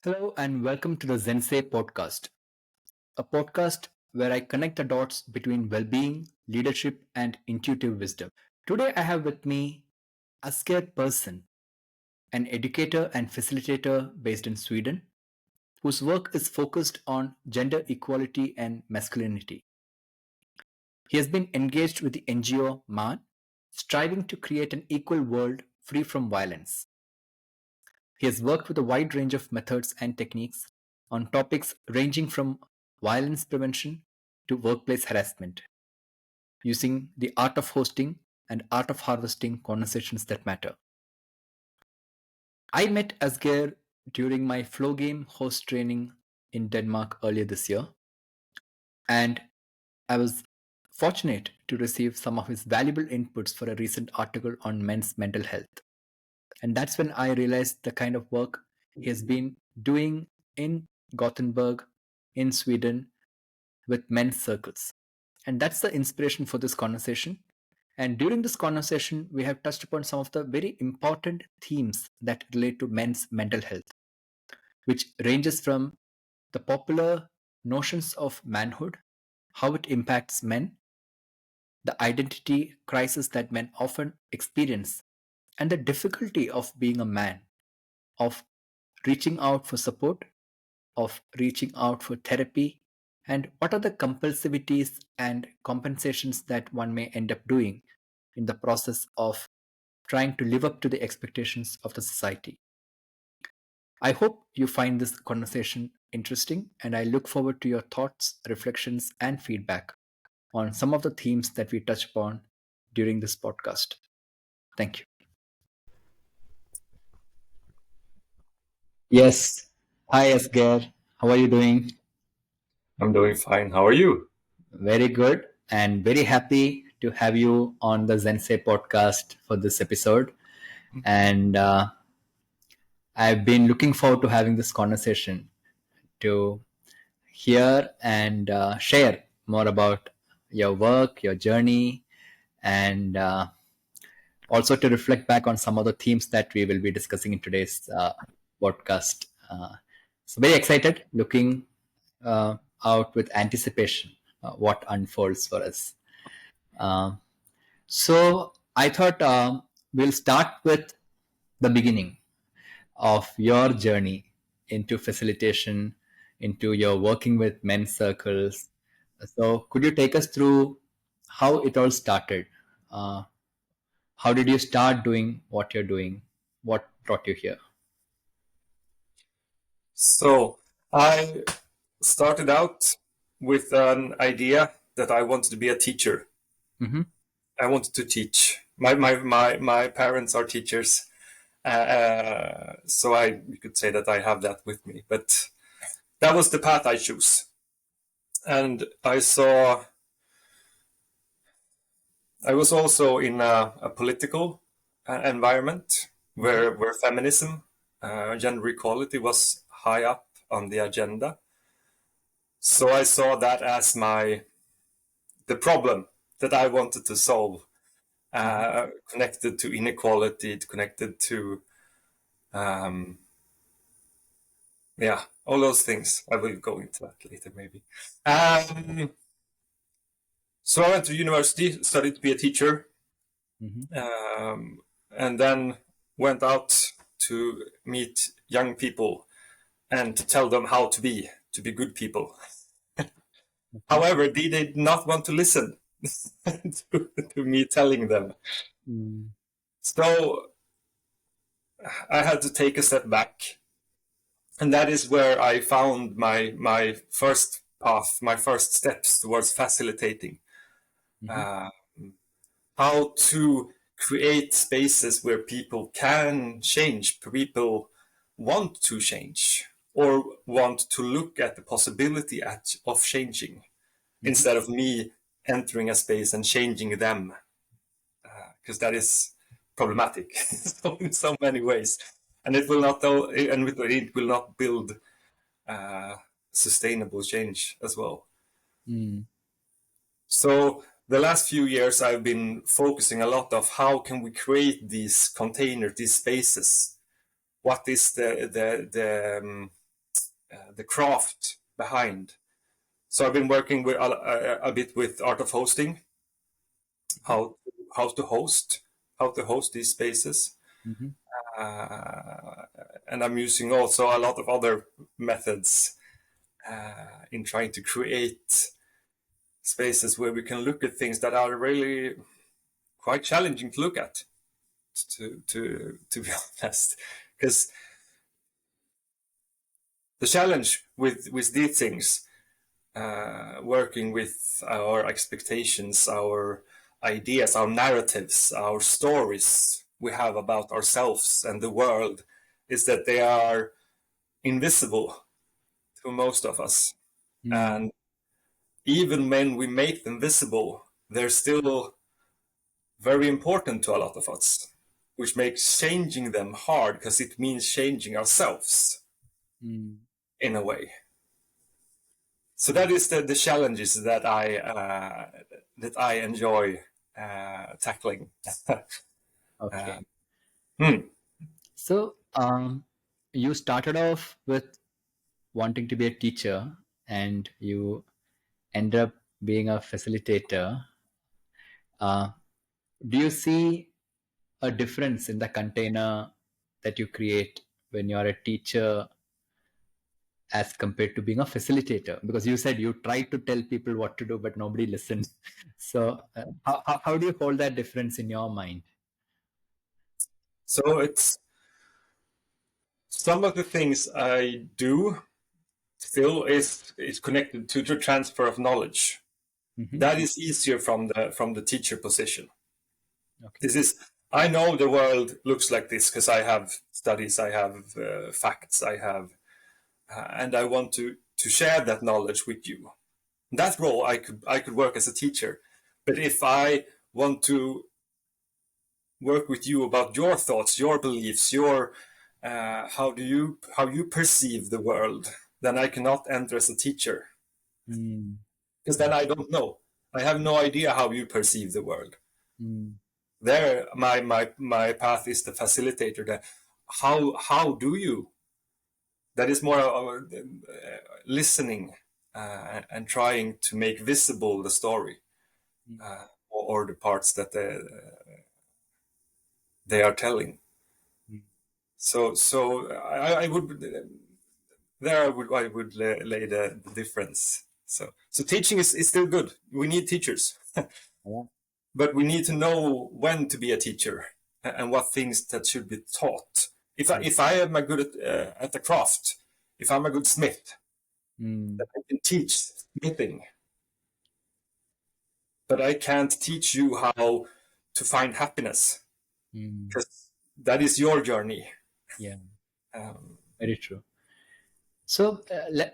Hello and welcome to the Zensei Podcast, a podcast where I connect the dots between well being, leadership, and intuitive wisdom. Today I have with me Asgeir Persson, an educator and facilitator based in Sweden, whose work is focused on gender equality and masculinity. He has been engaged with the NGO MAN, striving to create an equal world free from violence. He has worked with a wide range of methods and techniques on topics ranging from violence prevention to workplace harassment, using the art of hosting and art of harvesting conversations that matter. I met Asgeir during my flow game host training in Denmark earlier this year, and I was fortunate to receive some of his valuable inputs for a recent article on men's mental health. And that's when I realized the kind of work he has been doing in Gothenburg, in Sweden, with men's circles. And that's the inspiration for this conversation. And during this conversation, we have touched upon some of the very important themes that relate to men's mental health, which ranges from the popular notions of manhood, how it impacts men, the identity crisis that men often experience, and the difficulty of being a man, of reaching out for support, of reaching out for therapy, and what are the compulsivities and compensations that one may end up doing in the process of trying to live up to the expectations of the society. I hope you find this conversation interesting, and I look forward to your thoughts, reflections, and feedback on some of the themes that we touch upon during this podcast. Thank you. Yes. Hi, Asgeir. How are you doing? I'm doing fine. How are you? Very good, and very happy to have you on the Zensei podcast for this episode. And I've been looking forward to having this conversation to hear and share more about your work, your journey, and also to reflect back on some of the themes that we will be discussing in today's podcast. So, very excited, looking out with anticipation what unfolds for us. Uh, so, I thought we'll start with the beginning of your journey into facilitation, into your working with men's circles. So, could you take us through how it all started? Uh, how did you start doing what you're doing? What brought you here? So, I started out with an idea that I wanted to be a teacher. Mm-hmm. I wanted to teach. My parents are teachers. So you could say that I have that with me. But that was the path I chose. And I was also in a political environment where feminism, gender equality was high up on the agenda. So I saw that as the problem that I wanted to solve, connected to inequality, connected to all those things. I will go into that later, maybe. So I went to university, studied to be a teacher, and then went out to meet young people and to tell them how to be good people. However, they did not want to listen to me telling them. So I had to take a step back. And that is where I found my first path, my first steps towards facilitating. How to create spaces where people can change, people want to change, or want to look at the possibility of changing, instead of me entering a space and changing them, because that is problematic so in so many ways, and it will not build sustainable change as well. So the last few years I've been focusing a lot of how can we create these containers, these spaces. What is the craft behind. So I've been working with a bit with art of hosting, how to host these spaces, Mm-hmm. and I'm using also a lot of other methods in trying to create spaces where we can look at things that are really quite challenging to look at. To be honest, because the challenge with these things, working with our expectations, our ideas, our narratives, our stories we have about ourselves and the world, is that they are invisible to most of us. Mm. And even when we make them visible, they're still very important to a lot of us, which makes changing them hard because it means changing ourselves Mm. in a way. So that is the challenges that I enjoy tackling. Okay. Hmm. So, you started off with wanting to be a teacher, and you ended up being a facilitator. Uh, do you see a difference in the container that you create when you're a teacher as compared to being a facilitator? Because you said you tried to tell people what to do, but nobody listened. So, how do you hold that difference in your mind? So it's some of the things I do still is connected to the transfer of knowledge. Mm-hmm. That is easier from the teacher position. Okay. This is I know the world looks like this because I have studies, I have facts, I have, and I want to share that knowledge with you. That role I could work as a teacher, but if I want to work with you about your thoughts, your beliefs, your how you perceive the world, then I cannot enter as a teacher Mm. because then I don't know. I have no idea how you perceive the world. Mm. There, my path is the facilitator. That how do you? That is more listening and trying to make visible the story or the parts that they are telling. Mm. So I would there I would lay the difference. So teaching is still good. We need teachers, Yeah. but we need to know when to be a teacher and what things that should be taught. If I am a good at the craft, if I'm a good smith, Mm. then I can teach smithing, but I can't teach you how to find happiness Mm. because that is your journey. Yeah. Um, Very true. So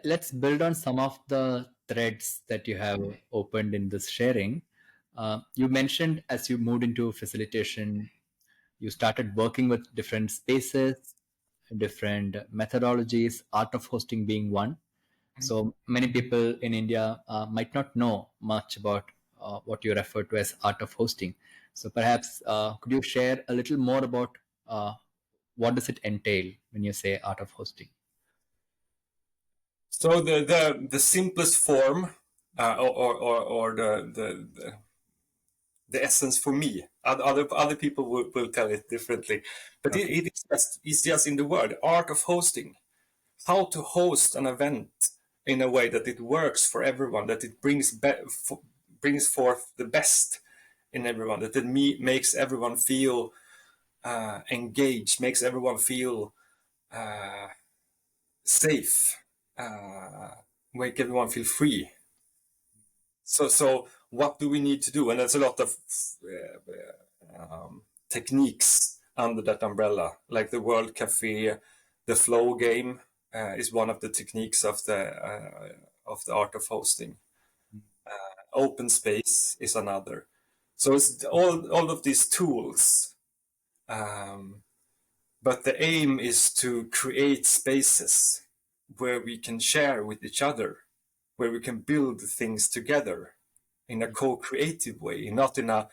let's build on some of the threads that you have opened in this sharing. You mentioned as you moved into facilitation, you started working with different spaces, different methodologies, art of hosting being one. So many people in India might not know much about what you refer to as art of hosting. So perhaps could you share a little more about what does it entail when you say art of hosting? so the simplest form, or the essence for me. Other people will tell it differently, but Okay. it's just in the word art of hosting. How to host an event in a way that it works for everyone, that it brings forth the best in everyone, that it makes everyone feel engaged, makes everyone feel safe, uh, make everyone feel free. So what do we need to do? And there's a lot of techniques under that umbrella, like the World Cafe, the flow game is one of the techniques of the art of hosting. Open space is another. So it's all of these tools, um, but the aim is to create spaces where we can share with each other, where we can build things together in a co-creative way, not in a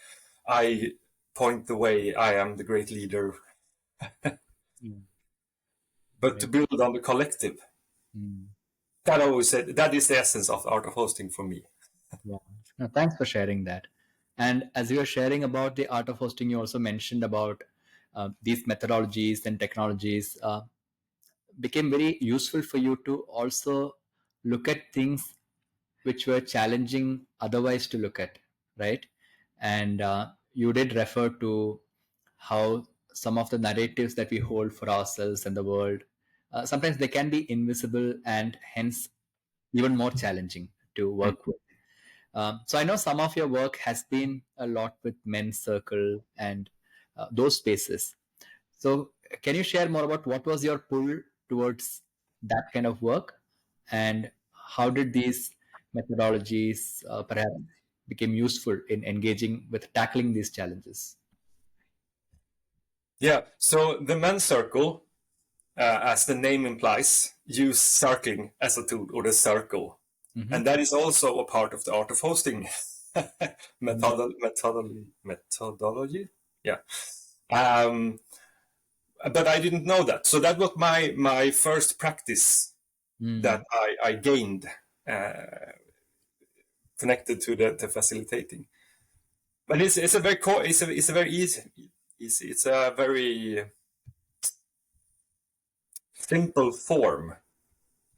I point the way, I am the great leader, Mm. but to Right. build on the collective. Mm. that I always said that is the essence of the art of hosting for me. Yeah. No, thanks for sharing that. And as you were sharing about the art of hosting, you also mentioned about these methodologies and technologies became very useful for you to also look at things which were challenging otherwise to look at, right? And you did refer to how some of the narratives that we hold for ourselves and the world, sometimes they can be invisible and hence even more challenging to Mm. work with. So I know some of your work has been a lot with men's circle and those spaces. So can you share more about what was your pull towards that kind of work, and how did these methodologies perhaps became useful in engaging with tackling these challenges? Yeah, so the men's circle, as the name implies, use circling as a tool, or the circle. Mm-hmm. And that is also a part of the art of hosting methodology. Yeah. But I didn't know that. So that was my first practice Mm-hmm. that I gained connected to the facilitating. But it's a very it's a very easy, it's a very simple form,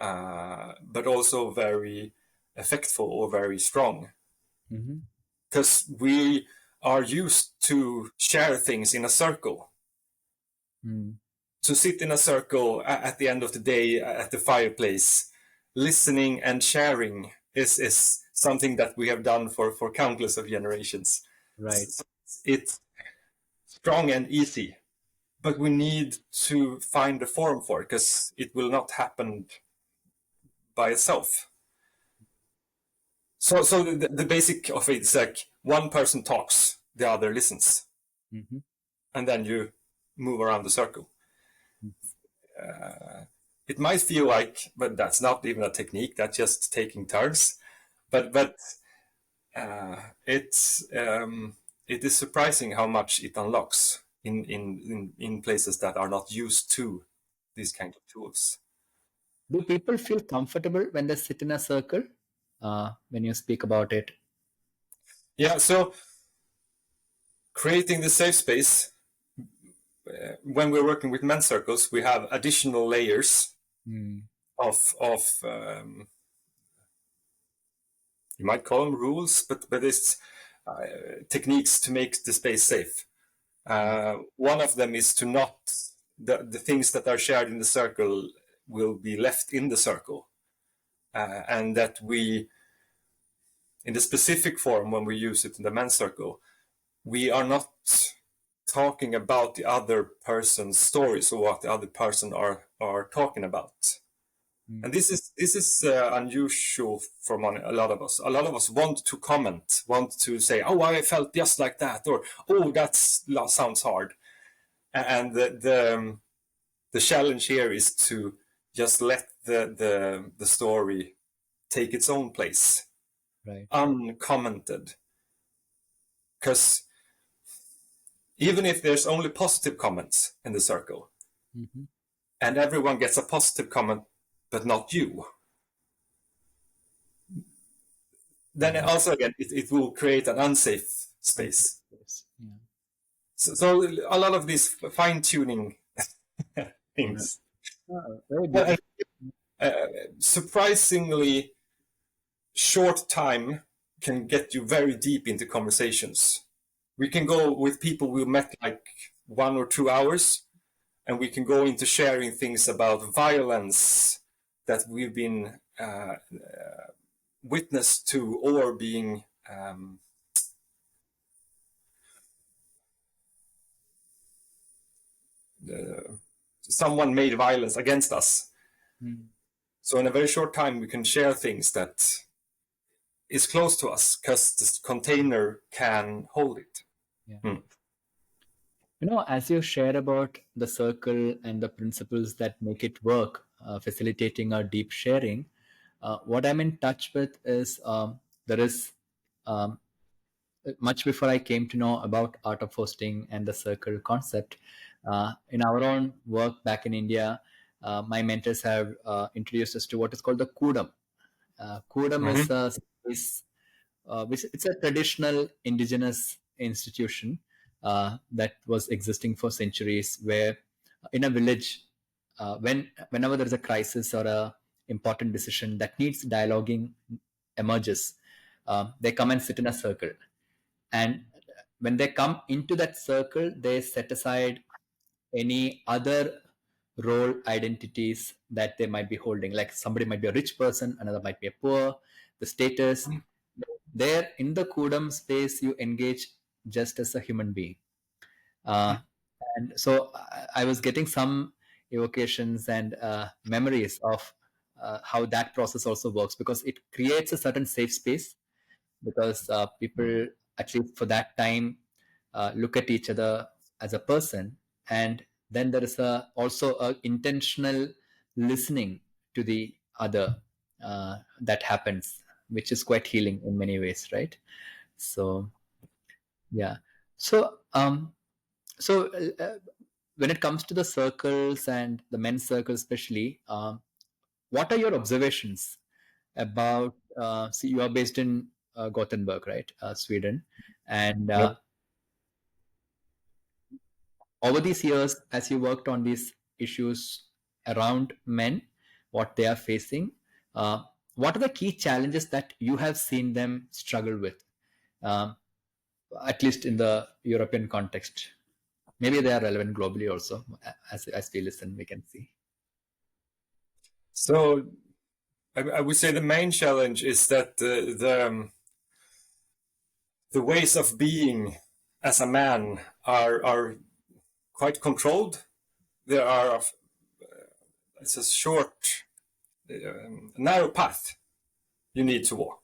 but also very effectful or very strong, Mm-hmm. because we are used to share things in a circle. Mm-hmm. To sit in a circle at the end of the day at the fireplace, listening and sharing is something that we have done for countless of generations. Right. It's strong and easy, but we need to find a form for it, because it will not happen by itself. So the basic of it is like one person talks, the other listens, Mm-hmm. and then you move around the circle. It might feel like, but that's not even a technique. That's just taking turns. But it's it is surprising how much it unlocks in places that are not used to these kind of tools. Do people feel comfortable when they sit in a circle when you speak about it? Yeah. So creating the safe space, when we're working with men's circles, we have additional layers Mm. of you might call them rules, but it's techniques to make the space safe. One of them is to not the things that are shared in the circle will be left in the circle, and that we, in the specific form when we use it in the men's circle, we are not talking about the other person's stories or what the other person are talking about. Mm. And this is unusual for a lot of us. A lot of us want to comment, want to say, "Oh, I felt just like that," or "Oh, that sounds hard." And the challenge here is to just let the story take its own place, Right. uncommented. Because even if there's only positive comments in the circle, Mm-hmm. and everyone gets a positive comment, but not you, then Mm-hmm. also again it will create an unsafe space. Yes. Yeah. So a lot of these fine tuning Yeah. things. Very Uh, beautiful. Surprisingly short time can get you very deep into conversations. We can go with people we met like 1 or 2 hours, and we can go into sharing things about violence that we've been witness to, or being someone made violence against us. Mm. So in a very short time, we can share things that is close to us because this container can hold it. Yeah. Hmm. As you share about the circle and the principles that make it work, facilitating our deep sharing, what I'm in touch with is there is um, much before I came to know about art of hosting and the circle concept. In our own work back in India, my mentors have introduced us to what is called the Kudam. Kudam is a space which it's a traditional indigenous institution that was existing for centuries, where in a village, whenever there is a crisis or a important decision that needs dialoguing emerges, they come and sit in a circle. And when they come into that circle, they set aside any other role identities that they might be holding. Like somebody might be a rich person, another might be a poor, the status. There in the Kudam space, you engage just as a human being. And so I was getting some evocations and memories of how that process also works, because it creates a certain safe space, because people, at least for that time, look at each other as a person. And then there is also a intentional listening to the other that happens, which is quite healing in many ways, right? So yeah. So um so uh, when it comes to the circles and the men's circles especially, what are your observations about see, you are based in Gothenburg, right? Sweden. And Yep. over these years, as you worked on these issues around men, what they are facing, uh, what are the key challenges that you have seen them struggle with, um, at least in the European context? Maybe they are relevant globally also. As we listen, we can see. So I would say the main challenge is that the ways of being as a man are quite controlled. There are it's a short, narrow path you need to walk.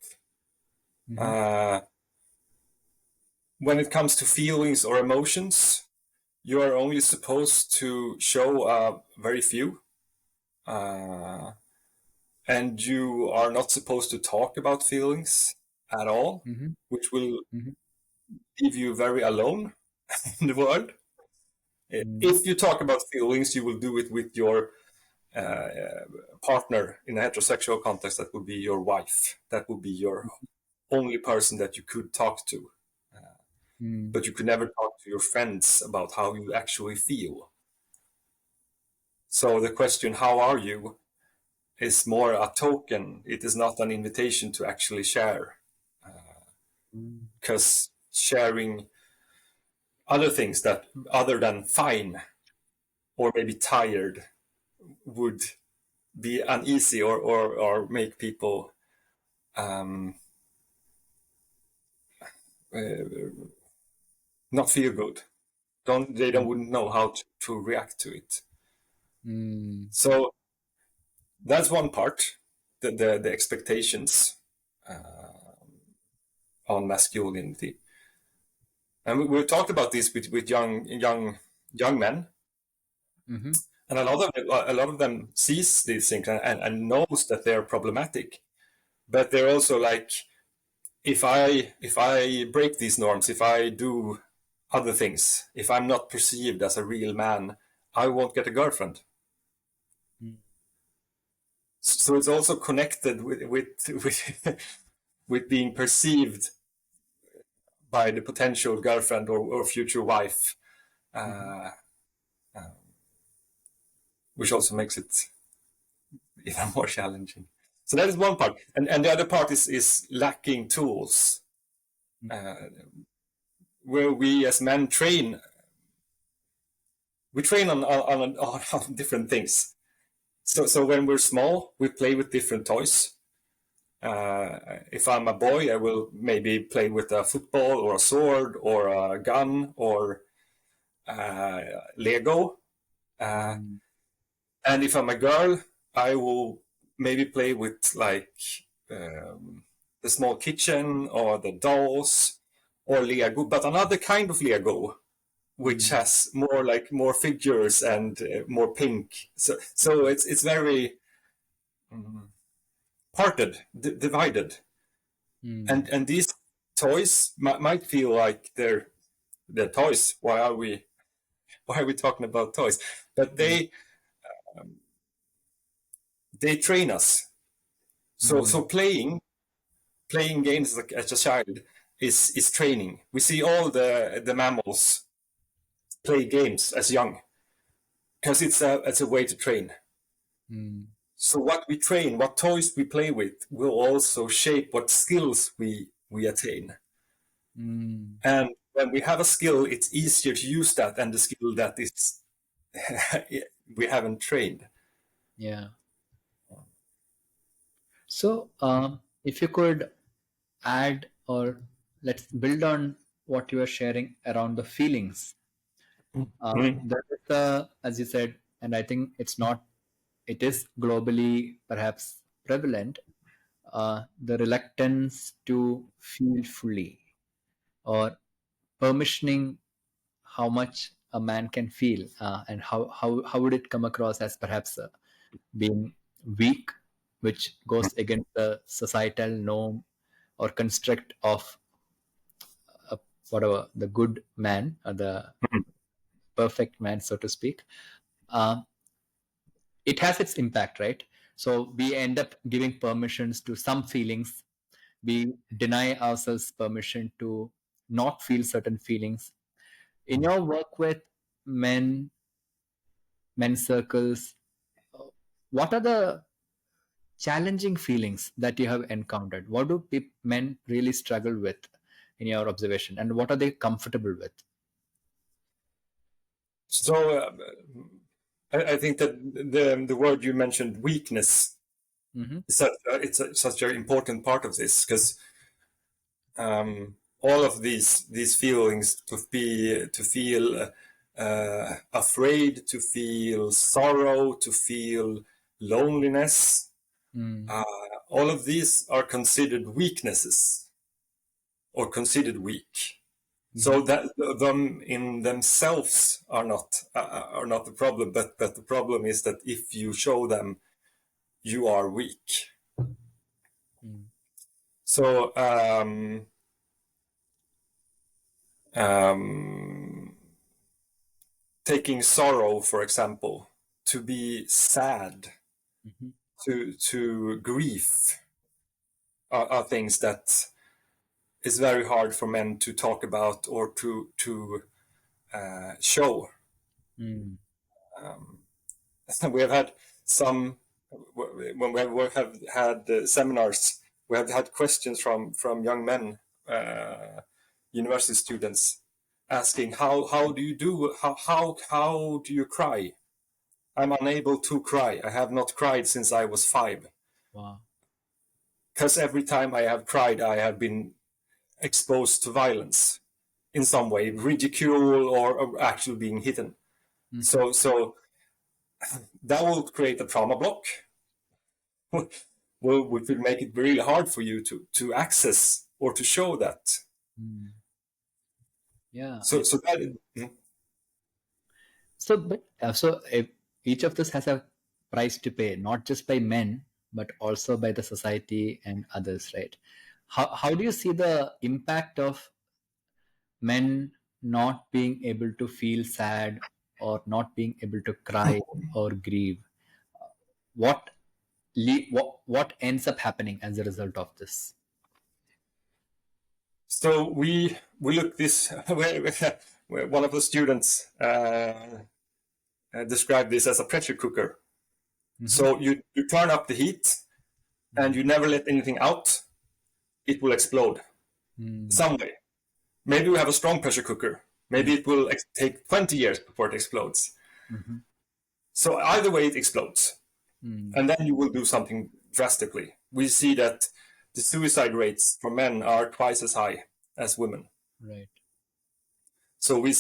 When it comes to feelings or emotions, you are only supposed to show very few, and you are not supposed to talk about feelings at all, which will leave you very alone in the world. If you talk about feelings, you will do it with your partner in a heterosexual context. That would be your wife. That would be your only person that you could talk to. But you could never talk to your friends about how you actually feel. So the question, how are you, is more a token. It is not an invitation to actually share. Because sharing other things that other than fine or maybe tired would be uneasy or make people not feel good. They wouldn't know how to react to it. So that's one part, the expectations on masculinity. And we've talked about this with young men, and a lot of them sees these things and knows that they're problematic, but they're also like, if I break these norms, if I do other things, if I'm not perceived as a real man, I won't get a girlfriend. So it's also connected with being perceived by the potential girlfriend or future wife, which also makes it even more challenging. So that is one part, and the other part is lacking tools, where we as men train. We train on different things. So when we're small, we play with different toys. If I'm a boy, I will maybe play with a football or a sword or a gun or Lego. And if I'm a girl, I will maybe play with like the small kitchen or the dolls or Lego, but another kind of Lego, which has more figures and more pink. So it's very parted, divided, and these toys might feel like they're toys. Why are we talking about toys? But they train us. So playing games as a child is training. We see all the mammals play games as young because it's a way to train. So what we train, what toys we play with, will also shape what skills we attain. And when we have a skill, it's easier to use that than the skill that is we haven't trained. Yeah. So, if you could add, or let's build on what you are sharing around the feelings. There is as you said, and I think it is globally perhaps prevalent, the reluctance to feel fully, or permissioning how much a man can feel, and how would it come across as perhaps being weak, which goes against the societal norm or construct of whatever the good man or the perfect man, so to speak. uh, it has its impact, right? So we end up giving permissions to some feelings, we deny ourselves permission to not feel certain feelings. In your work with men, men's circles, what are the challenging feelings that you have encountered? What do men really struggle with in your observation, and what are they comfortable with? So I think that the word you mentioned, weakness, it's such an important part of this, because all of these feelings, to feel afraid, to feel sorrow, to feel loneliness, all of these are considered weaknesses or considered weak. So that them in themselves are not the problem, but the problem is that if you show them, you are weak. So taking sorrow, for example, to be sad, to grief, are things that is very hard for men to talk about or to show. We have had when we have had seminars, we have had questions from young men, university students, asking how do you do, how do you cry? I'm unable to cry. I have not cried since I was 5. Wow. Because every time I have cried, I have been exposed to violence in some way, ridicule, or actually being hidden. So that will create a trauma block, which will make it really hard for you to access or to show that. Yeah. So that. So if each of this has a price to pay, not just by men, but also by the society and others, right? How do you see the impact of men not being able to feel sad, or not being able to cry or grieve? What what ends up happening as a result of this? So we look this. One of the students described this as a pressure cooker. So you turn up the heat, and you never let anything out, it will explode some way. Maybe we have a strong pressure cooker. Maybe it will take 20 years before it explodes. So either way, it explodes. And then you will do something drastically. We see that the suicide rates for men are twice as high as women. Right. So we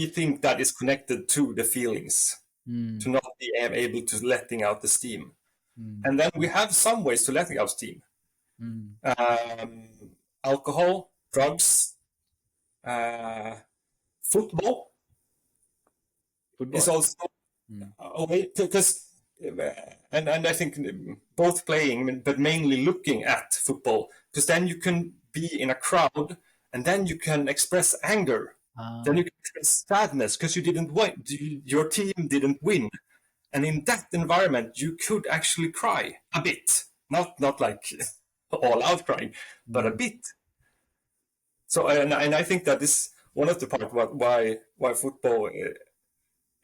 think that is connected to the feelings, to not be able to letting out the steam. And then we have some ways to letting out steam. Alcohol, drugs, football is also a way, because and I think both playing, but mainly looking at football, because then you can be in a crowd, and then you can express anger. Then you can express sadness because you didn't win, your team didn't win, And in that environment, you could actually cry a bit, not like all out crying, but a bit. So, and I think that is one of the parts why football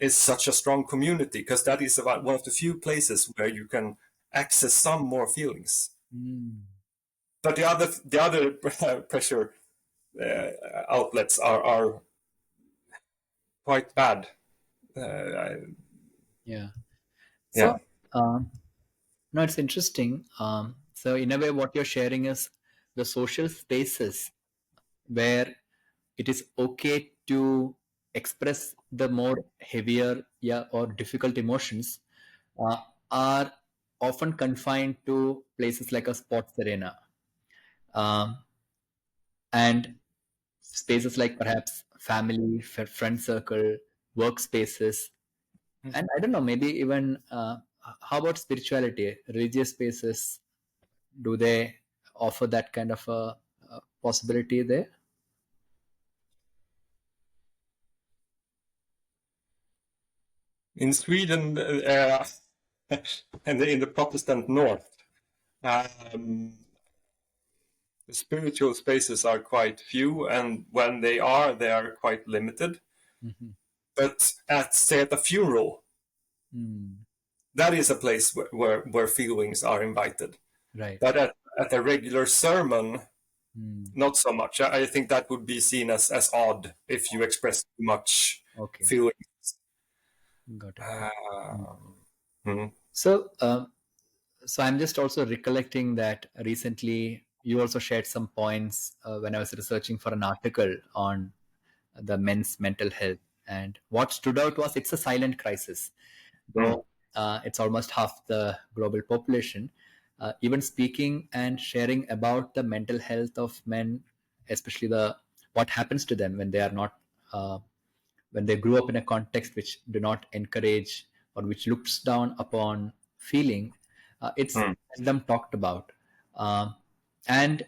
is such a strong community, because that is about one of the few places where you can access some more feelings. But the other pressure outlets are quite bad. Yeah. Yeah. So, no, it's interesting. So, in a way, what you're sharing is the social spaces where it is okay to express the more heavier, yeah, or difficult emotions uh, are often confined to places like a sports arena, um, and spaces like perhaps family, friend circle, workspaces, and I don't know, maybe even how about spirituality, religious spaces? Do they offer that kind of a possibility there? In Sweden, and in the Protestant North, um, the spiritual spaces are quite few, and when they are quite limited. Mm-hmm. But at a funeral, Mm. that is a place where feelings are invited. Right. But at a regular sermon, Mm. not so much. I think that would be seen as odd if you express too much Okay. feelings. Got it. Mm. Um, mhm. So, so I'm just also recollecting that recently you also shared some points when I was researching for an article on the men's mental health. And what stood out was it's a silent crisis, Mm. though it's almost half the global population. Even speaking and sharing about the mental health of men, especially the what happens to them when they are not when they grew up in a context which do not encourage or which looks down upon feeling, it's Mm. seldom talked about. Um, and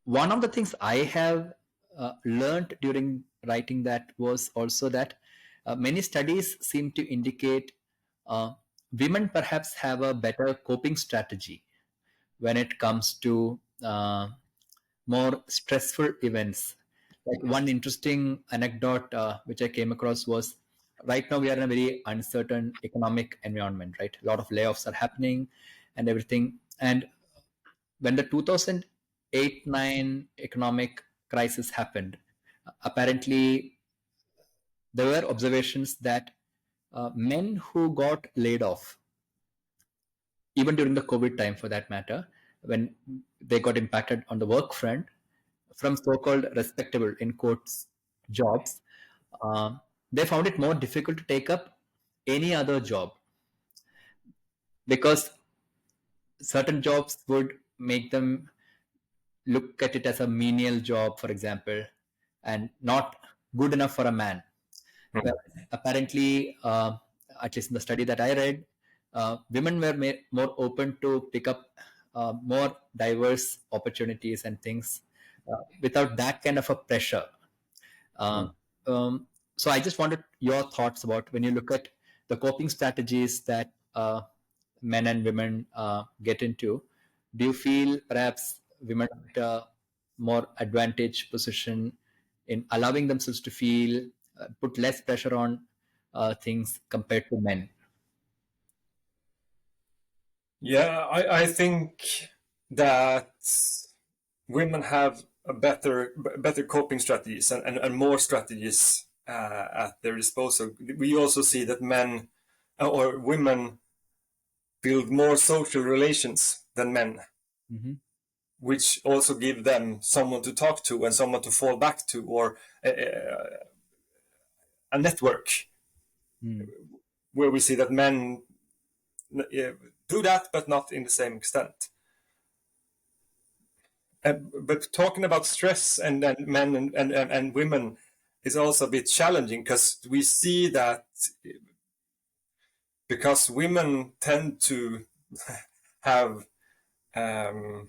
one of the things I have learned during writing that was also that many studies seem to indicate uh, women perhaps have a better coping strategy when it comes to more stressful events. Like one interesting anecdote which I came across was right now we are in a very uncertain economic environment, right? A lot of layoffs are happening and everything. And when the 2008-9 economic crisis happened, apparently there were observations that men who got laid off, even during the COVID time for that matter, when they got impacted on the work front from so-called respectable in quotes jobs, uh, they found it more difficult to take up any other job because certain jobs would make them look at it as a menial job, for example, and not good enough for a man. Well, apparently, at least in the study that I read, women were more open to pick up more diverse opportunities and things without that kind of a pressure. Uh, Mm. um, so I just wanted your thoughts about when you look at the coping strategies that men and women get into. Do you feel perhaps women are at a more advantage position in allowing themselves to feel, put less pressure on things compared to men? Yeah, I think that women have a better coping strategies and more strategies at their disposal. We also see that men or women build more social relations than men, Mm-hmm. which also give them someone to talk to and someone to fall back to, or a network, Mm. where we see that men do that, but not in the same extent. But talking about stress and men and women is also a bit challenging, because we see that because women tend to have um,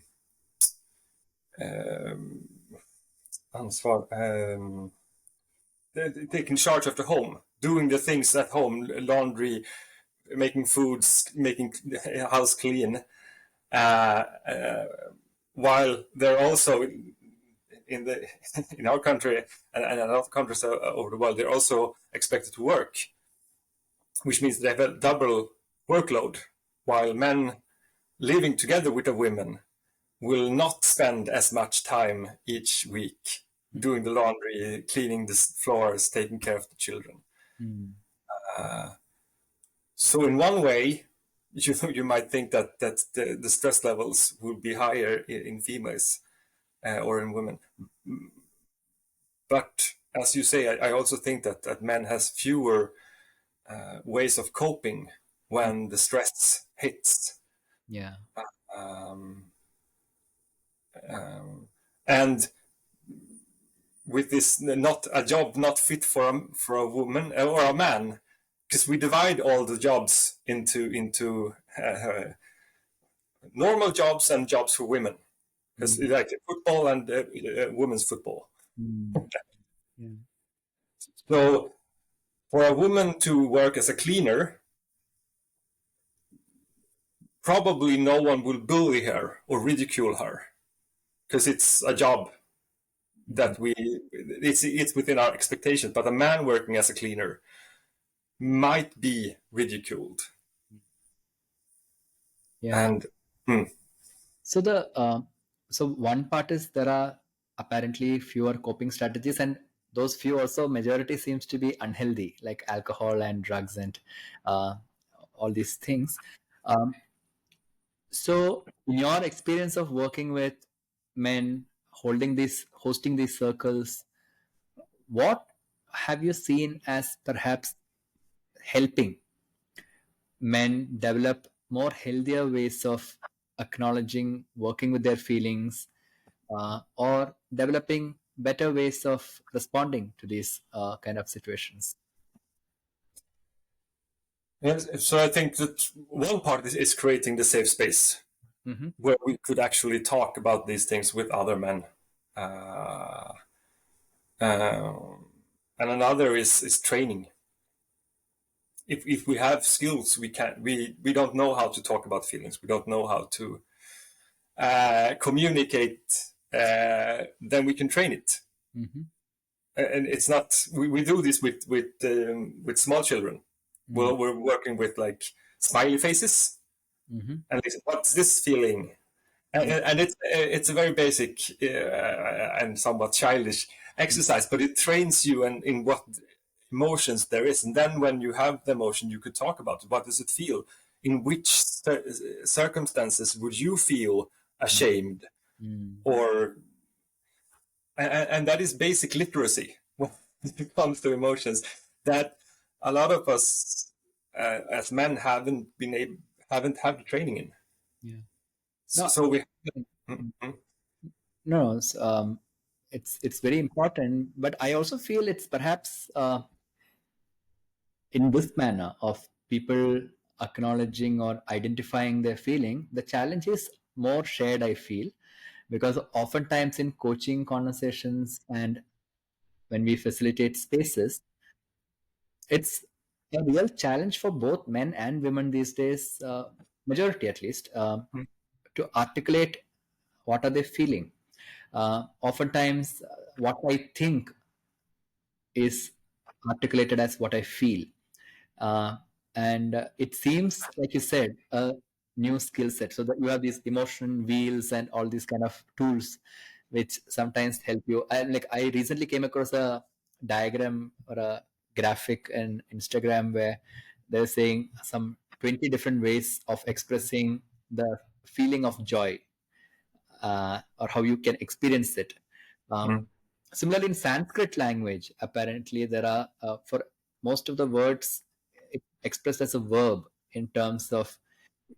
ansvar, taking charge of the home. doing the things at home, laundry, making foods, making house clean, uh, uh, while they're also in the in our country and in other countries over the world, they're also expected to work, which means they have a double workload. While men living together with a woman will not spend as much time each week doing the laundry, cleaning the floors, taking care of the children. Mm. So in one way, you might think that the stress levels will be higher in females or in women. But as you say, I also think that men has fewer ways of coping when the stress hits. Yeah. Um, and with this not a job not fit for a woman or a man, because we divide all the jobs into normal jobs and jobs for women, because like football and women's football. Mm. Yeah. So for a woman to work as a cleaner, probably no one will bully her or ridicule her because it's a job that it's within our expectations. But a man working as a cleaner might be ridiculed. Yeah. And So so one part is there are apparently fewer coping strategies, and those few also majority seems to be unhealthy, like alcohol and drugs and uh, all these things. Um, so in your experience of working with men, hosting these circles, what have you seen as perhaps helping men develop more healthier ways of acknowledging, working with their feelings, or developing better ways of responding to these kind of situations? yes, so I think that one part is creating the safe space Mm-hmm. where we could actually talk about these things with other men. Uh, and another is training. If we have skills, we don't know how to talk about feelings. We don't know how to communicate. Then we can train it. Mm-hmm. And it's not we do this with small children. Mm-hmm. We're working with like smiley faces Mm-hmm. and listen, what's this feeling? And it's a very basic and somewhat childish exercise, but it trains you in what emotions there is, and then when you have the emotion, you could talk about it. What does it feel? In which circumstances would you feel ashamed? Mm-hmm. Or and that is basic literacy when it comes to emotions that a lot of us as men haven't had the training in. Yeah. So, No. so we. No. It's very important, but I also feel it's perhaps in this manner of people acknowledging or identifying their feeling. The challenge is more shared, I feel, because oftentimes in coaching conversations and when we facilitate spaces, it's a real challenge for both men and women these days, majority at least, to articulate what are they feeling. Oftentimes, what I think is articulated as what I feel. And it seems, like you said, a new skill set. So that you have these emotion wheels and all these kind of tools, which sometimes help you. I recently came across a diagram or a graphic in Instagram where they're saying some 20 different ways of expressing the feeling of joy, or how you can experience it. Um, Similarly, in Sanskrit language, apparently there are for most of the words expressed as a verb in terms of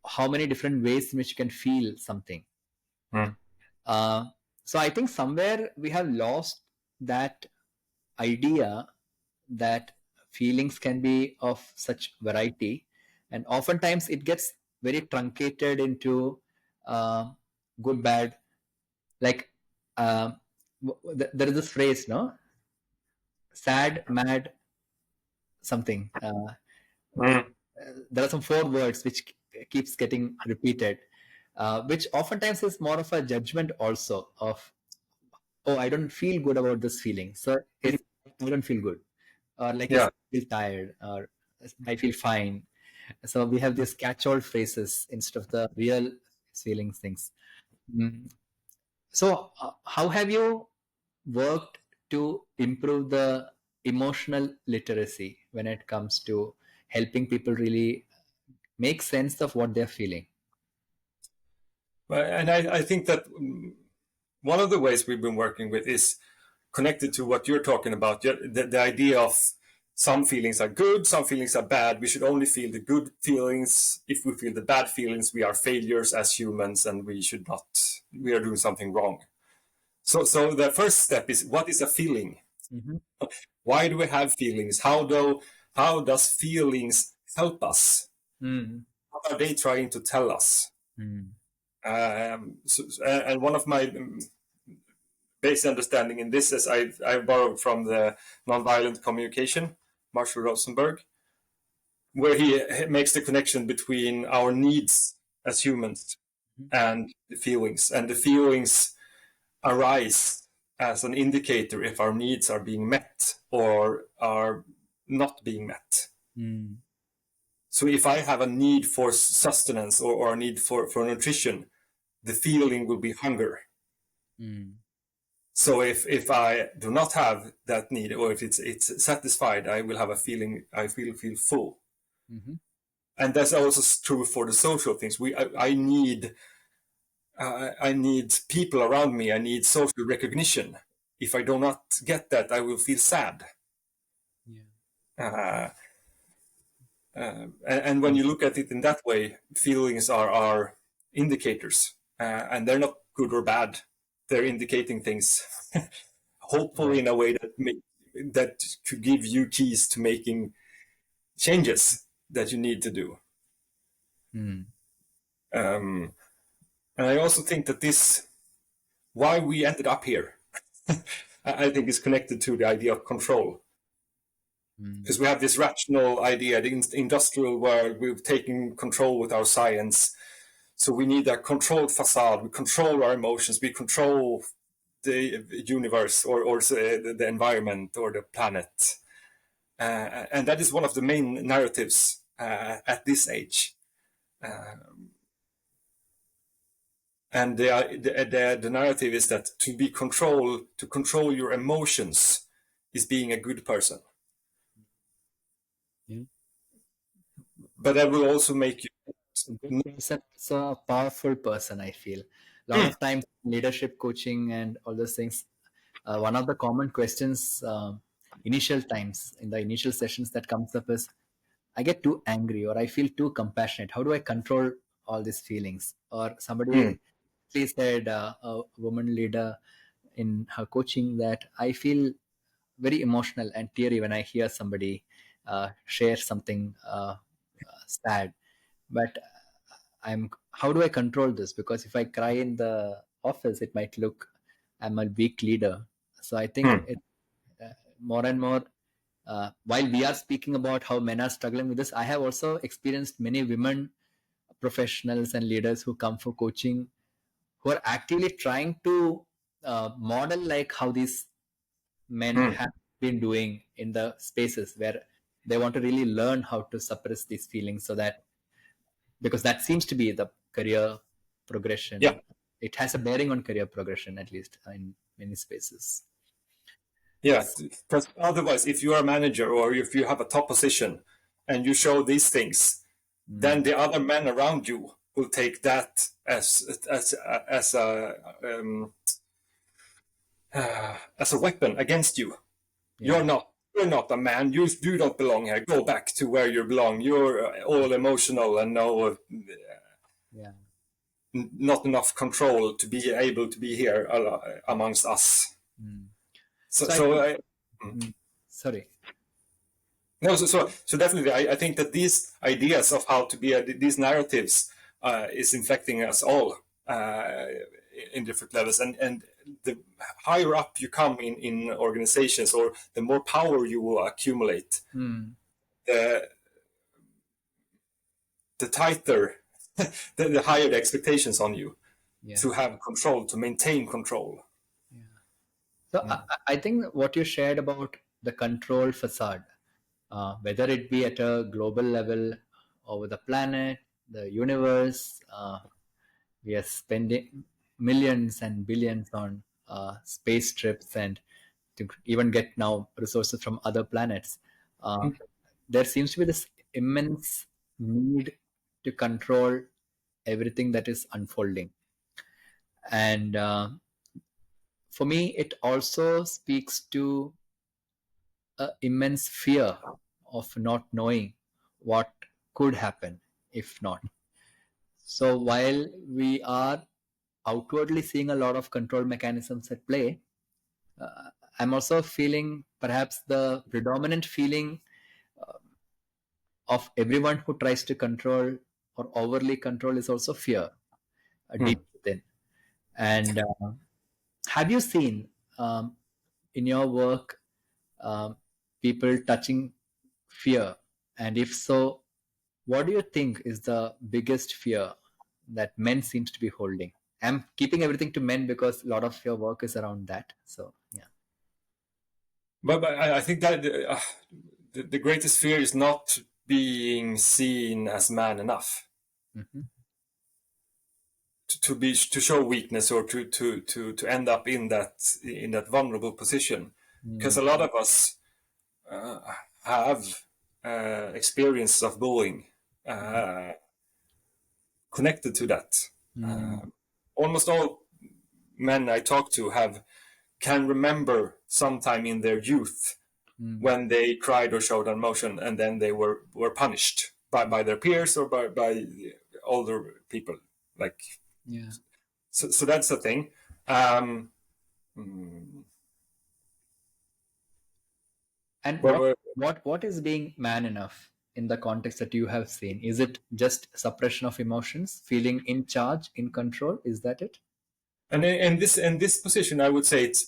how many different ways in which you can feel something. Uh, so I think somewhere we have lost that idea that feelings can be of such variety, and oftentimes it gets very truncated into good, bad. Like there is this phrase, no, sad, mad, something. Mm. There are some four words which keeps getting repeated, which oftentimes is more of a judgment also of, oh, I don't feel good about this feeling, so it's, I don't feel good, or like you Yeah. said, I feel tired, or I feel fine. So we have these catch-all phrases instead of the real feeling things. Mm. So how have you worked to improve the emotional literacy when it comes to helping people really make sense of what they're feeling? And I think that one of the ways we've been working with is connected to what you're talking about. The idea of some feelings are good, some feelings are bad. We should only feel the good feelings. If we feel the bad feelings, we are failures as humans, and we should not. We are doing something wrong. So the first step is, what is a feeling? Mm-hmm. Why do we have feelings? How does feelings help us? Mm. What are they trying to tell us? Mm. And one of my basic understanding in this is I borrowed from the nonviolent communication, Marshall Rosenberg, where he makes the connection between our needs as humans and the feelings. And the feelings arise as an indicator if our needs are being met or are not being met. Mm. So if I have a need for sustenance or a need for nutrition, the feeling will be hunger. Mm. So if I do not have that need, or if it's satisfied, I will have a feeling, I feel full. Mm-hmm. And that's also true for the social things. I need people around me. I need social recognition. If I do not get that, I will feel sad. Yeah. Uh, and when you look at it in that way, feelings are indicators, and they're not good or bad. They're indicating things, hopefully Right. in a way that could give you keys to making changes that you need to do. Mm. And I also think that why we ended up here, I think is connected to the idea of control. Mm. Because we have this rational idea, the industrial world, we've taken control with our science. So we need a controlled facade. We control our emotions. We control the universe or the environment or the planet. And that is one of the main narratives at this age. And the narrative is that to control your emotions is being a good person. Yeah. But that will also make you. A good person is a powerful person, I feel. A lot Mm, of times, leadership coaching and all those things, one of the common questions initial times in the initial sessions that comes up is, I get too angry or I feel too compassionate. How do I control all these feelings? Or somebody mm, please said, a woman leader in her coaching, that I feel very emotional and teary when I hear somebody share something sad. But I'm how do I control this? Because if I cry in the office, it might look I'm a weak leader. So I think mm. it more and more. While we are speaking about how men are struggling with this, I have also experienced many women professionals and leaders who come for coaching who are actively trying to model like how these men Mm. have been doing in the spaces where they want to really learn how to suppress these feelings, so that because that seems to be the career Yeah, progression, it has a bearing on career progression, at least in many spaces. yeah. Because otherwise, if you are a manager or if you have a top position and you show these things, then Mm, the other men around you will take that as a weapon against you. yeah, You're not a man. You don't belong here. Go back to where you belong. You're all emotional and yeah. not enough control to be able to be here amongst us. Mm. So, So I so think, I, sorry. no, so definitely, I think that these ideas of how to be these narratives is infecting us all uh, in different levels, and the higher up you come in organizations, or the more power you will accumulate, Mm, the tighter, the higher the expectations on you to have control, to maintain control. So I think what you shared about the control facade, whether it be at a global level, over the planet, the universe, we are spending millions and billions on space trips and to even get now resources from other planets. There seems to be this immense need to control everything that is unfolding. And for me, it also speaks to an immense fear of not knowing what could happen if not. So while we are outwardly seeing a lot of control mechanisms at play, I'm also feeling perhaps the predominant feeling of everyone who tries to control or overly control is also fear deep within. And have you seen in your work people touching fear? And if so, what do you think is the biggest fear that men seems to be holding? I'm keeping everything to men because a lot of your work is around that. So yeah. But I think that the greatest fear is not being seen as man enough. To show weakness or to end up in that vulnerable position, because a lot of us have experience of bullying connected to that. Almost all men I talk to can remember sometime in their youth when they cried or showed emotion, and then they were punished by their peers or by older people. Like, so that's the thing. And what is being man enough in the context that you have seen? Is it just suppression of emotions, feeling in charge, in control? Is that it? And in this position, I would say it's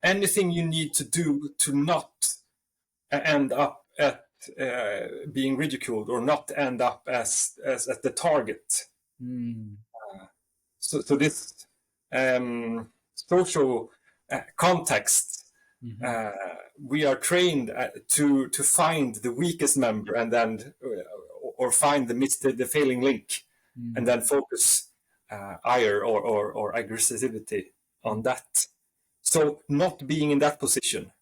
anything you need to do to not end up at being ridiculed or not end up as at the target. So this social context, we are trained to find the weakest member and then or find the failing link, and then focus ire or aggressivity on that. So not being in that position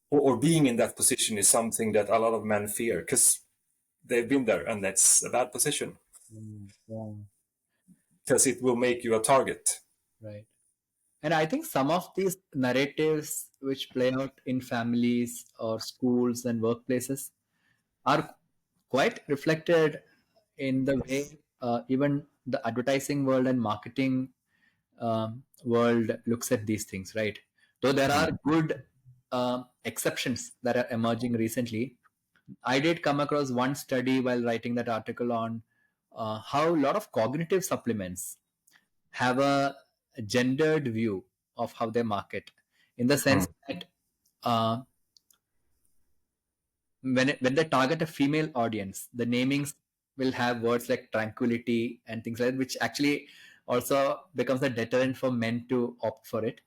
or being in that position is something that a lot of men fear because they've been there, and that's a bad position because it will make you a target. Right. And I think some of these narratives which play out in families or schools and workplaces are quite reflected in the way even the advertising world and marketing world looks at these things, right? Though there are good exceptions that are emerging recently, I did come across one study while writing that article on how a lot of cognitive supplements have a gendered view of how they market, in the sense that when they target a female audience, the namings will have words like tranquility and things like that, which actually also becomes a deterrent for men to opt for it.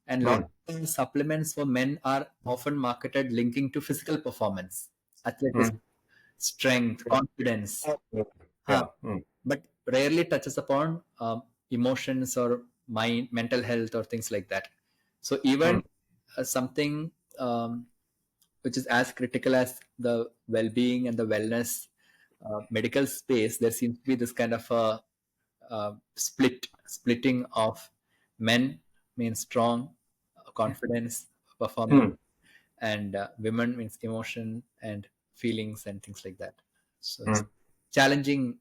And a lot of supplements for men are often marketed linking to physical performance, athleticism, strength, confidence, but rarely touches upon emotions or mind, mental health or things like that. So even something which is as critical as the well-being and the wellness medical space, there seems to be this kind of a splitting of men means strong, confidence, performance, and women means emotion and feelings and things like that. So it's challenging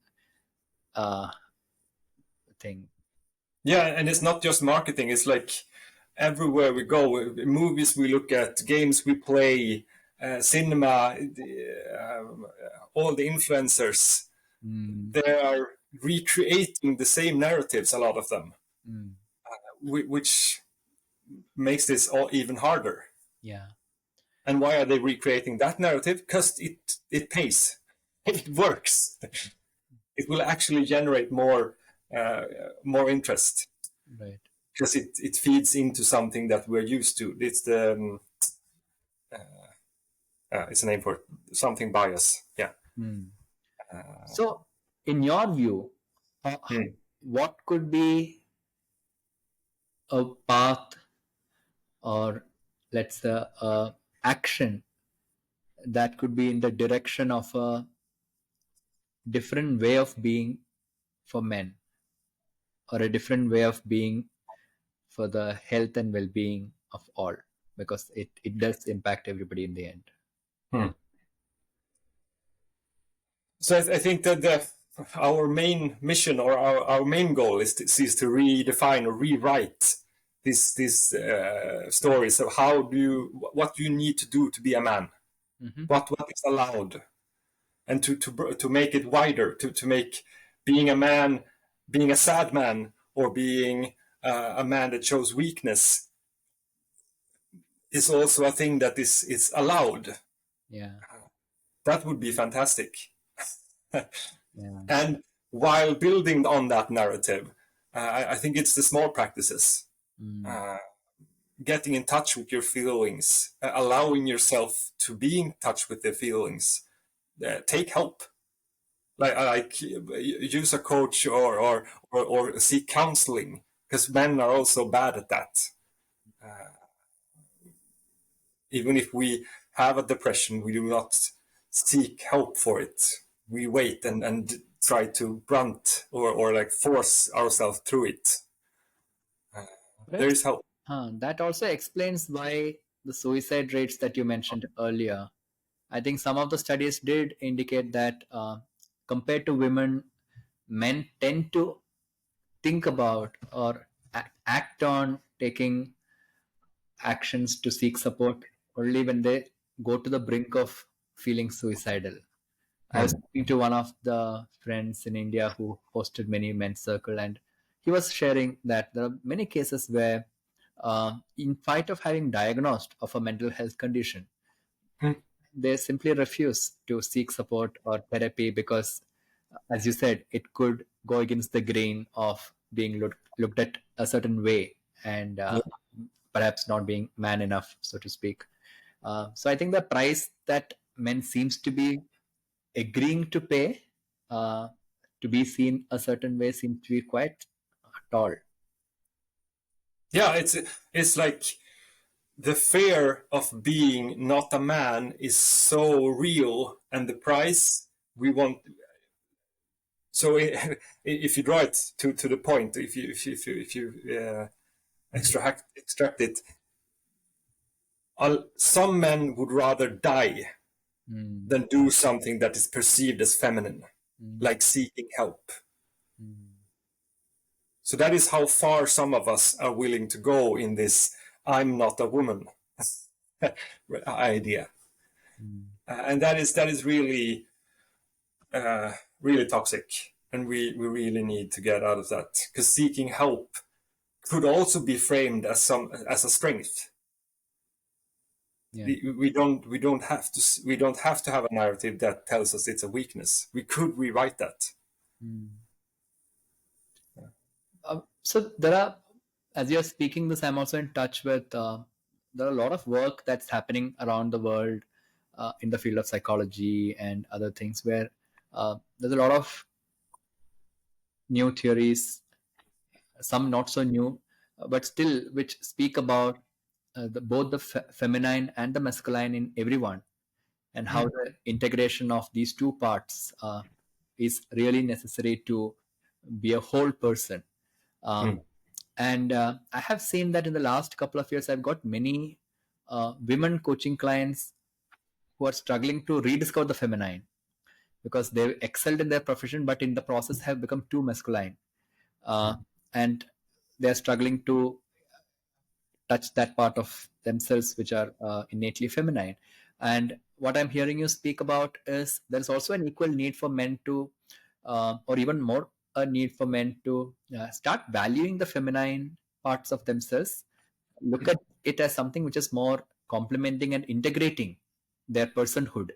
thing. Yeah, and it's not just marketing. It's like everywhere we go, movies we look at, games we play, cinema, all the influencers, they are recreating the same narratives, a lot of them, which makes this all even harder. Yeah. And why are they recreating that narrative? Because it pays. It works. It will actually generate more interest Right. because it feeds into something that we're used to. It's it's a name for it. Something bias. Yeah. Hmm. So, in your view, Hmm. what could be a path, or let's say action, that could be in the direction of a different way of being for men, or a different way of being for the health and well-being of all, because it does impact everybody in the end. Hmm. So I think that our main mission or our main goal is to redefine or rewrite these stories of what do you need to do to be a man, Mm-hmm. what is allowed, and to make it wider, to make being a man, being a sad man, or being a man that shows weakness is also a thing that is allowed. Yeah. That would be fantastic. Yeah. And while building on that narrative, I think it's the small practices, Mm. getting in touch with your feelings, allowing yourself to be in touch with the feelings, take help, like use a coach or seek counseling, because men are also bad at that. Even if we have a depression, we do not seek help for it. We wait and try to brunt or like force ourselves through it. There Right. is help. That also explains why the suicide rates that you mentioned earlier. I think some of the studies did indicate that compared to women, men tend to think about or act on taking actions to seek support only when they go to the brink of feeling suicidal. I was Hmm. speaking to one of the friends in India who hosted many men's circle, and he was sharing that there are many cases where, in spite of having diagnosed of a mental health condition, Hmm. they simply refuse to seek support or therapy because, as you said, it could go against the grain of being looked at a certain way, and Yeah. perhaps not being man enough, so to speak. So I think the price that men seems to be agreeing to pay uh, to be seen a certain way seems to be quite tall. Yeah, it's like the fear of being not a man is so real, and the price we want. So if you draw it to the point, if you extract it, some men would rather die Mm, than do something that is perceived as feminine, mm, like seeking help. mm, So that is how far some of us are willing to go in this "I'm not a woman" idea, mm. and that is really really toxic, and we really need to get out of that, because seeking help could also be framed as a strength. Yeah. We don't have to have a narrative that tells us it's a weakness. We could rewrite that. Mm. So there are, as you're speaking this, I'm also in touch with. There are a lot of work that's happening around the world in the field of psychology and other things, where there's a lot of new theories, some not so new, but still which speak about both the feminine and the masculine in everyone, and how Mm. the integration of these two parts is really necessary to be a whole person. Um, Mm. and I have seen that in the last couple of years, I've got many women coaching clients who are struggling to rediscover the feminine because they've excelled in their profession, but in the process have become too masculine. Uh, and they're struggling to touch that part of themselves which are innately feminine. And what I'm hearing you speak about is there's also an equal need for men to, or even more a need for men to start valuing the feminine parts of themselves, look at it as something which is more complementing and integrating their personhood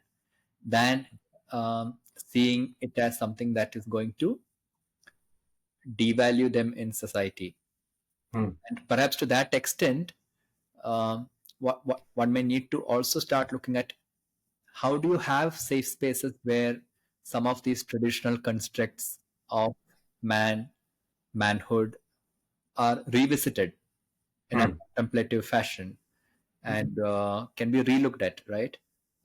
than seeing it as something that is going to devalue them in society. Mm. And perhaps to that extent, what one may need to also start looking at, how do you have safe spaces where some of these traditional constructs of manhood are revisited in a Mm. contemplative fashion and can be relooked at, right?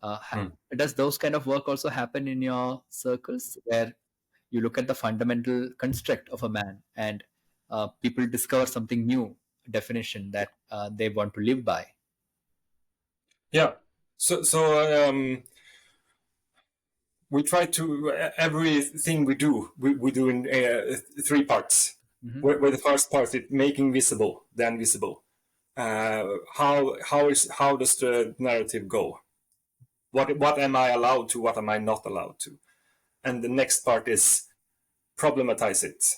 Mm. Does those kind of work also happen in your circles where you look at the fundamental construct of a man and people discover something new, definition that they want to live by? Yeah. So we try to everything we do in three parts. Mm-hmm. Where the first part is making visible the invisible. How does the narrative go? What am I allowed to? What am I not allowed to? And the next part is problematize it.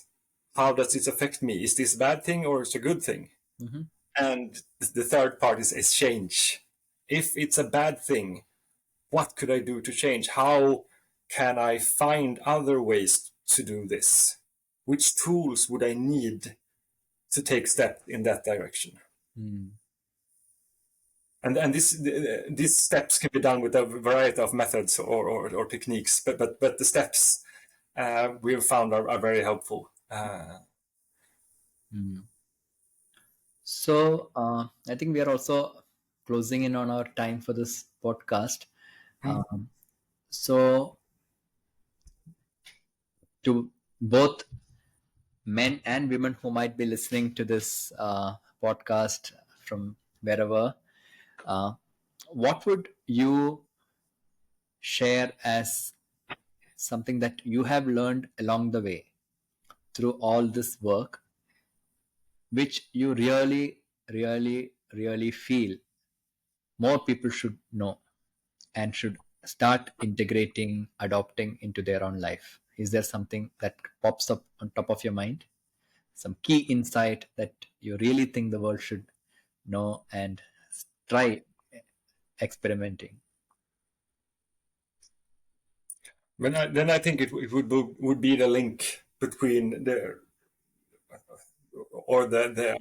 How does it affect me? Is this a bad thing or is it a good thing? Mm-hmm. And the third part is change. If it's a bad thing, what could I do to change? How can I find other ways to do this? Which tools would I need to take step in that direction? Mm. And these steps can be done with a variety of methods or techniques, but the steps we have found are very helpful. Mm. So I think we are also closing in on our time for this podcast. So to both men and women who might be listening to this podcast from wherever, uh, what would you share as something that you have learned along the way through all this work, which you really feel more people should know and should start integrating, adopting into their own life? Is there something that pops up on top of your mind? Some key insight that you really think the world should know and try experimenting? Then I think it would be the link between the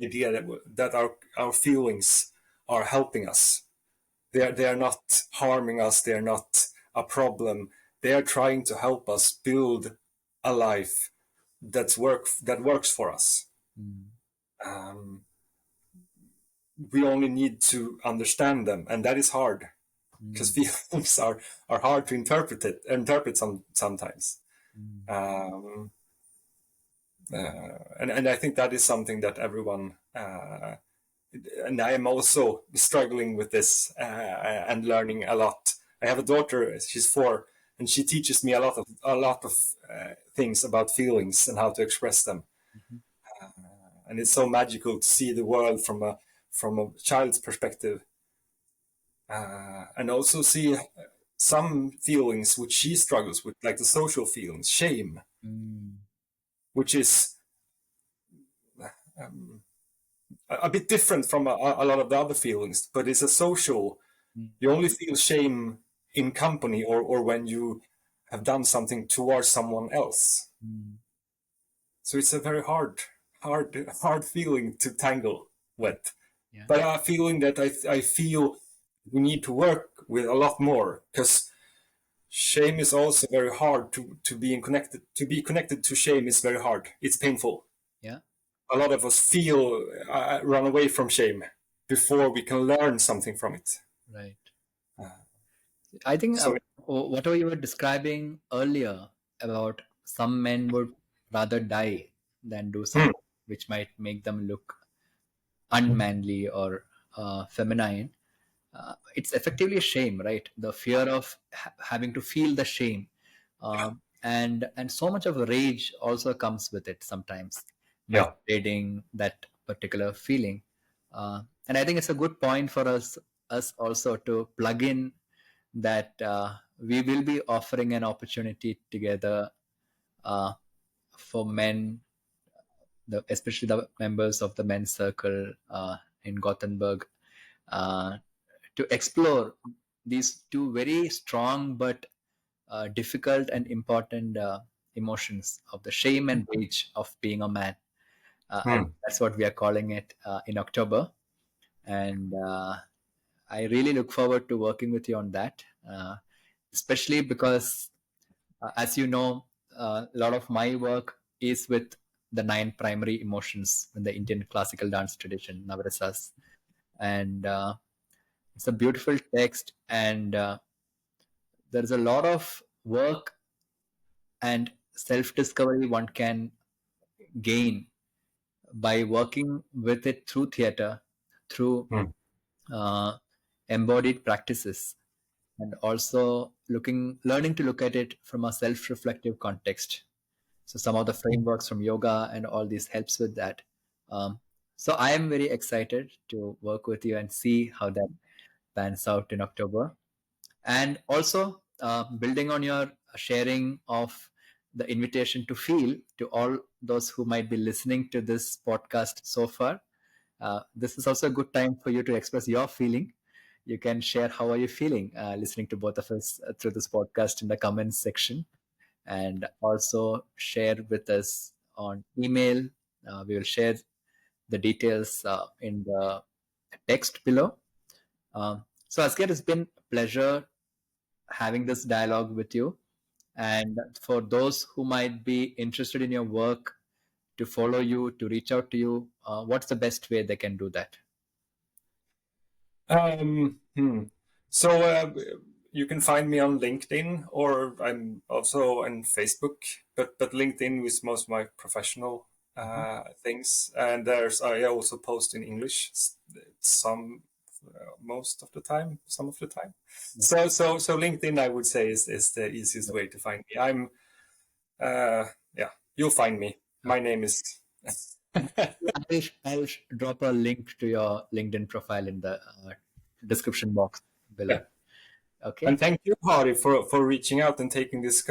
idea that our feelings are helping us. They are not harming us. They are not a problem. They are trying to help us build a life that works for us. Mm. We only need to understand them, and that is hard because Mm. feelings are hard to interpret sometimes. Mm. Um, and I think that is something that everyone and I am also struggling with this and learning a lot. I have a daughter; she's 4, and she teaches me a lot of things about feelings and how to express them. Mhm. And it's so magical to see the world from a child's perspective, and also see some feelings which she struggles with, like the social feelings, shame, Mm. which is a bit different from a lot of the other feelings, but it's a social. Mm. You only feel shame in company or when you have done something towards someone else. Mm. So it's a very hard feeling to tangle with. Yeah. But a feeling that I feel we need to work with a lot more, because shame is also very hard to be connected to shame is very hard. It's painful. Yeah. A lot of us feel run away from shame before we can learn something from it. Right. I think So whatever you were describing earlier about some men would rather die than do hmm, something which might make them look unmanly or feminine. It's effectively a shame, right? The fear of having to feel the shame, and so much of rage also comes with it sometimes, yeah, masquerading that particular feeling. And I think it's a good point for us also to plug in that we will be offering an opportunity together uh, for men, especially the members of the men's circle in Gothenburg, uh, to explore these two very strong but difficult and important emotions of the shame and rage of being a man. That's what we are calling it in October. And I really look forward to working with you on that, especially because, as you know, a lot of my work is with the 9 primary emotions in the Indian classical dance tradition, Navarasas. And it's a beautiful text, and there's a lot of work and self-discovery one can gain by working with it through theater, through uh, embodied practices, and also learning to look at it from a self-reflective context. So some of the frameworks from yoga and all this helps with that. So I am very excited to work with you and see how that pans out in October. And also building on your sharing of the invitation to feel to all those who might be listening to this podcast so far. This is also a good time for you to express your feeling. You can share how are you feeling listening to both of us through this podcast in the comments section, and also share with us on email. We will share the details in the text below. So Asgeir, it's been a pleasure having this dialogue with you. And for those who might be interested in your work, to follow you, to reach out to you, what's the best way they can do that? So you can find me on LinkedIn, or I'm also on Facebook, but LinkedIn is most of my professional things. And I also post in English some most of the time, some of the time. So LinkedIn, I would say, is the easiest way to find me. I'm you'll find me. My name is. I'll drop a link to your LinkedIn profile in the description box below. Yeah. Okay. And thank you, Harry, for reaching out and taking this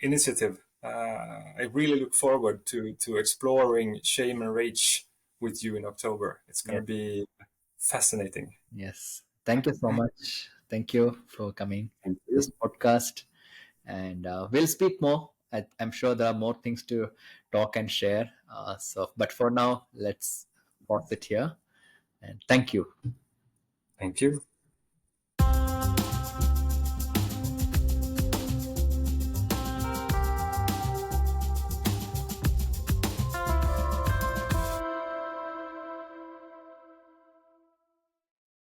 initiative. I really look forward to exploring shame and rage with you in October. It's going to be fascinating. Yes. Thank you so much. Thank you for coming to this podcast. And we'll speak more. I'm sure there are more things to talk and share. But for now, let's pause it here. And thank you. Thank you.